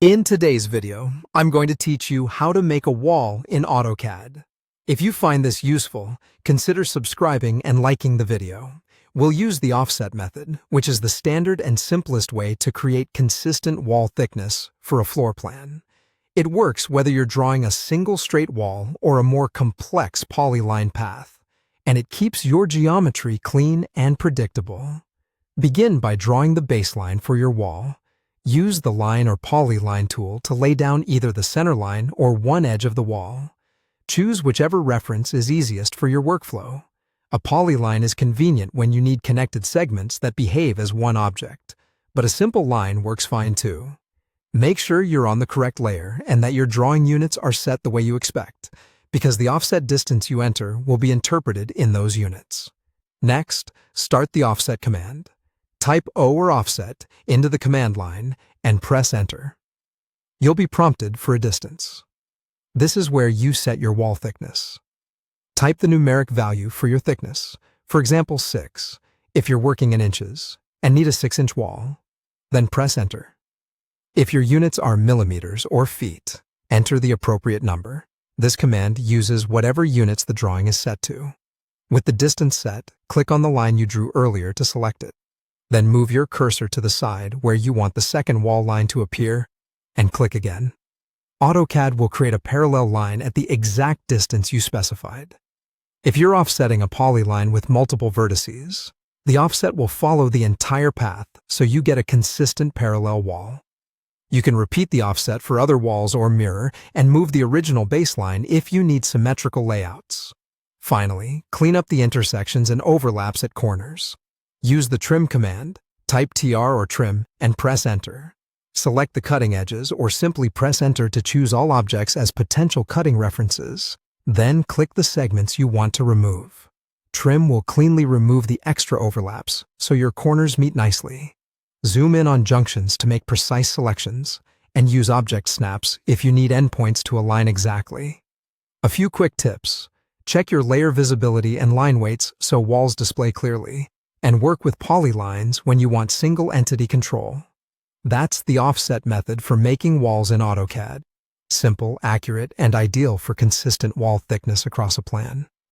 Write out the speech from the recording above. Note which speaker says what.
Speaker 1: In today's video, I'm going to teach you how to make a wall in AutoCAD. If you find this useful, consider subscribing and liking the video. We'll use the offset method, which is the standard and simplest way to create consistent wall thickness for a floor plan. It works whether you're drawing a single straight wall or a more complex polyline path, and it keeps your geometry clean and predictable. Begin by drawing the baseline for your wall. Use the line or polyline tool to lay down either the center line or one edge of the wall. Choose whichever reference is easiest for your workflow. A polyline is convenient when you need connected segments that behave as one object, but a simple line works fine too. Make sure you're on the correct layer and that your drawing units are set the way you expect, because the offset distance you enter will be interpreted in those units. Next, start the offset command. Type O or offset into the command line and press enter. You'll be prompted for a distance. This is where you set your wall thickness. Type the numeric value for your thickness, for example 6, if you're working in inches, and need a 6-inch wall. Then press enter. If your units are millimeters or feet, enter the appropriate number. This command uses whatever units the drawing is set to. With the distance set, click on the line you drew earlier to select it. Then move your cursor to the side where you want the second wall line to appear, and click again. AutoCAD will create a parallel line at the exact distance you specified. If you're offsetting a polyline with multiple vertices, the offset will follow the entire path so you get a consistent parallel wall. You can repeat the offset for other walls or mirror and move the original baseline if you need symmetrical layouts. Finally, clean up the intersections and overlaps at corners. Use the trim command, type TR or trim, and press enter. Select the cutting edges or simply press enter to choose all objects as potential cutting references. Then click the segments you want to remove. Trim will cleanly remove the extra overlaps so your corners meet nicely. Zoom in on junctions to make precise selections, and use object snaps if you need endpoints to align exactly. A few quick tips. Check your layer visibility and line weights so walls display clearly, and work with polylines when you want single entity control. That's the offset method for making walls in AutoCAD. Simple, accurate, and ideal for consistent wall thickness across a plan.